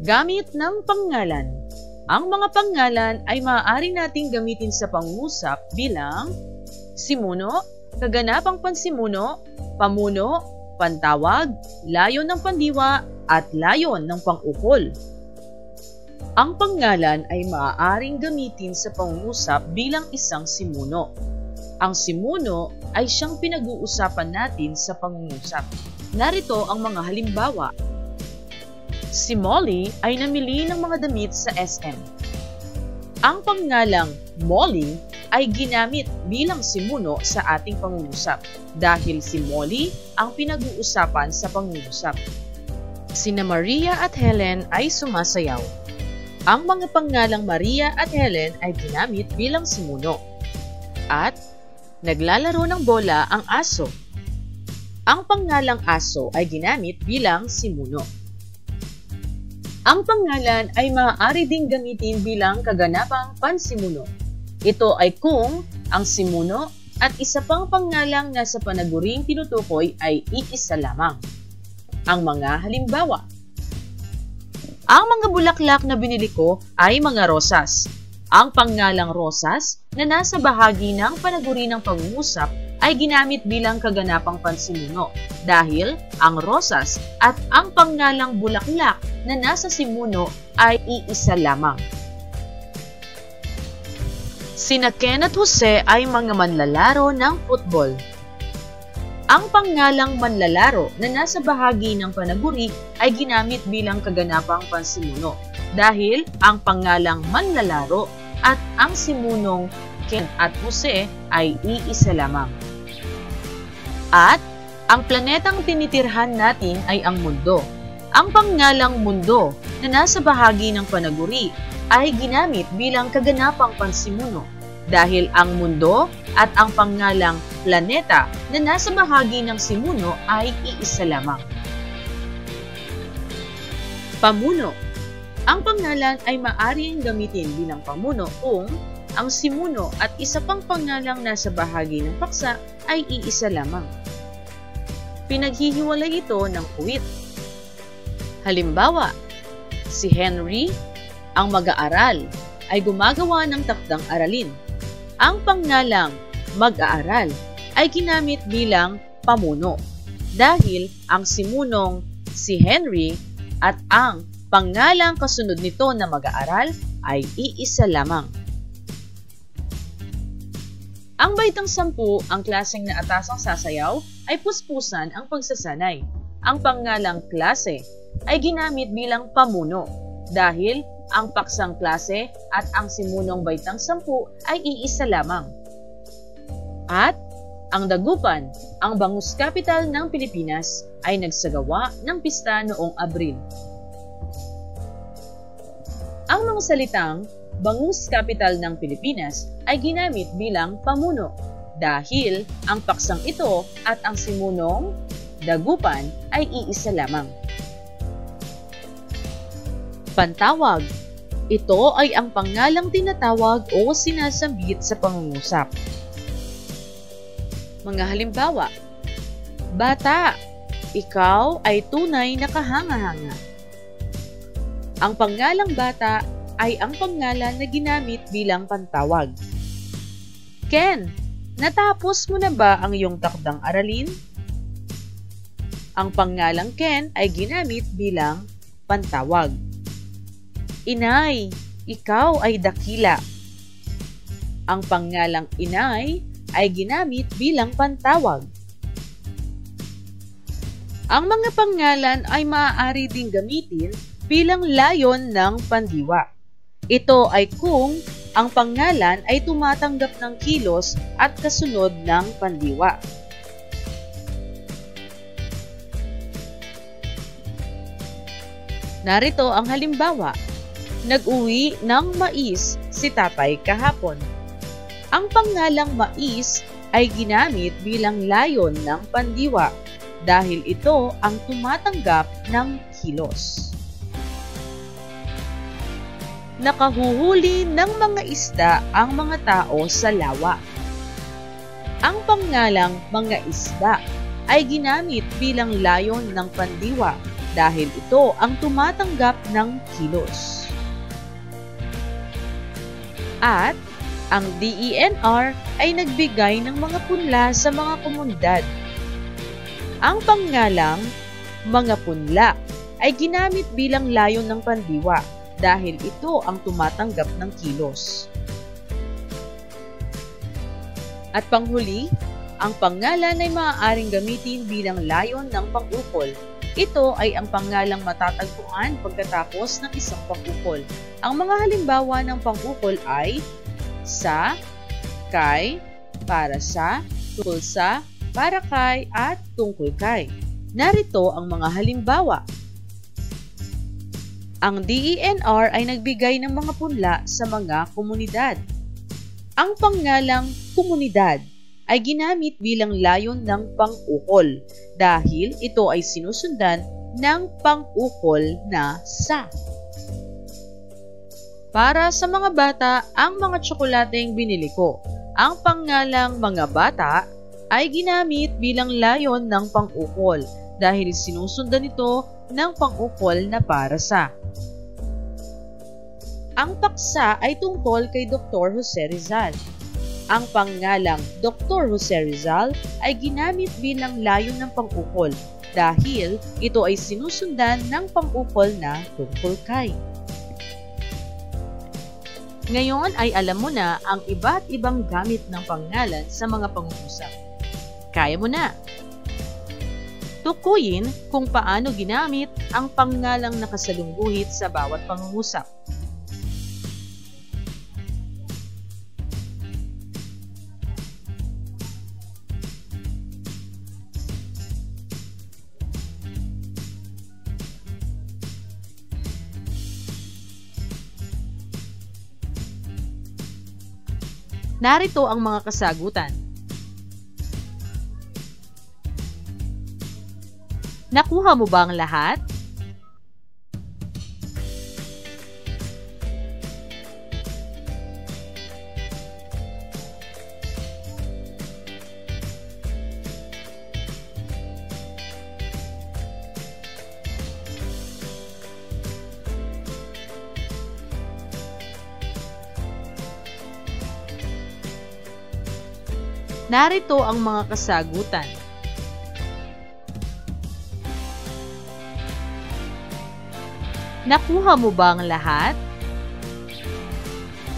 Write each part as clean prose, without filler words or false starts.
Gamit ng pangalan. Ang mga pangalan ay maaari nating gamitin sa pangungusap bilang simuno, kaganapang pansimuno, pamuno, pantawag, layon ng pandiwa, at layon ng pangukol. Ang pangalan ay maaaring gamitin sa pangungusap bilang isang simuno. Ang simuno ay siyang pinag-uusapan natin sa pangungusap. Narito ang mga halimbawa. Si Molly ay namili ng mga damit sa SM. Ang pangalang Molly ay ginamit bilang simuno sa ating pangungusap dahil si Molly ang pinag-uusapan sa pangungusap. Sina Maria at Helen ay sumasayaw. Ang mga pangalang Maria at Helen ay ginamit bilang simuno. At naglalaro ng bola ang aso. Ang pangalang aso ay ginamit bilang simuno. Ang pangalan ay maaari ding gamitin bilang kaganapang pansimuno. Ito ay kung ang simuno at isa pang pangalang nasa panaguring tinutukoy ay iisa lamang. Ang mga halimbawa. Ang mga bulaklak na binili ko ay mga rosas. Ang pangalang rosas na nasa bahagi ng panaguri ng pangungusap ay ginamit bilang kaganapang pansimuno dahil ang rosas at ang pangalang bulaklak na nasa simuno ay iisa lamang. Sina Ken at Jose ay mga manlalaro ng football. Ang pangalang manlalaro na nasa bahagi ng panaguri ay ginamit bilang kaganapang pansimuno dahil ang pangalang manlalaro at ang simunong Ken at Jose ay iisa lamang. At ang planetang tinitirhan natin ay ang mundo. Ang pangalang mundo na nasa bahagi ng panaguri ay ginamit bilang kaganapang pansimuno dahil ang mundo at ang pangalang planeta na nasa bahagi ng simuno ay iisa lamang. Pamuno. Ang pangalan ay maaaring gamitin bilang pamuno kung ang simuno at isa pang pangalang nasa bahagi ng paksa ay iisa lamang. Pinaghihiwalay ito ng uwit. Halimbawa, si Henry, ang mag-aaral, ay gumagawa ng takdang aralin. Ang pangalang mag-aaral ay ginamit bilang pamuno dahil ang simunong si Henry at ang pangalang kasunod nito na mag-aaral ay iisa lamang. Ang baitang 10, ang klaseng na atasang sasayaw, ay puspusan ang pagsasanay. Ang pangalang klase ay ginamit bilang pamuno dahil ang paksang klase at ang simunong baitang 10 ay iisa lamang. At ang dagupan, ang bangus capital ng Pilipinas, ay nagsagawa ng pista noong Abril. Ang mga salitang bangus capital ng Pilipinas ay ginamit bilang pamuno dahil ang paksang ito at ang simunong dagupan ay iisa lamang. Pantawag. Ito ay ang pangalang tinatawag o sinasambit sa pangungusap. Mga halimbawa. Bata, ikaw ay tunay na kahanga-hanga. Ang pangalang bata ay ang pangalan na ginamit bilang pantawag. Ken, natapos mo na ba ang iyong takdang aralin? Ang pangalang Ken ay ginamit bilang pantawag. Inay, ikaw ay dakila. Ang pangalang inay ay ginamit bilang pantawag. Ang mga pangalan ay maaari ding gamitin bilang layon ng pandiwa. Ito ay kung ang pangalan ay tumatanggap ng kilos at kasunod ng pandiwa. Narito ang halimbawa. Nag-uwi ng mais si tatay kahapon. Ang pangalang mais ay ginamit bilang layon ng pandiwa dahil ito ang tumatanggap ng kilos. Nakahuhuli ng mga isda ang mga tao sa lawa. Ang pangalang mga isda ay ginamit bilang layon ng pandiwa dahil ito ang tumatanggap ng kilos. At ang DENR ay nagbigay ng mga punla sa mga komunidad. Ang pangalang mga punla ay ginamit bilang layon ng pandiwa dahil ito ang tumatanggap ng kilos. At panghuli, ang pangalan ay maaaring gamitin bilang layon ng pang-ukol. Ito ay ang pangalang matatagpuan pagkatapos ng isang pang-ukol. Ang mga halimbawa ng pang-ukol ay sa, kay, para sa, tungkol sa, para kay, at tungkol kay. Narito ang mga halimbawa. Ang DENR ay nagbigay ng mga punla sa mga komunidad. Ang pangalang komunidad ay ginamit bilang layon ng pang-ukol dahil ito ay sinusundan ng pang-ukol na sa. Para sa mga bata, ang mga tsokolateng binili ko. Ang pangalang mga bata ay ginamit bilang layon ng pang-ukol dahil sinusundan ito ng pang-ukol na para sa. Ang paksa ay tungkol kay Dr. Jose Rizal. Ang pangalang Dr. Jose Rizal ay ginamit bilang layon ng pang-ukol dahil ito ay sinusundan ng pang-ukol na tungkol kay. Ngayon ay alam mo na ang iba't ibang gamit ng pangalan sa mga pangungusap. Kaya mo na! Tukuyin kung paano ginamit ang pangalang nakasalungguhit sa bawat pangungusap. Narito ang mga kasagutan. Nakuha mo ba ang lahat? Narito ang mga kasagutan. Nakuha mo ba ang lahat?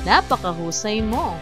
Napakahusay mo!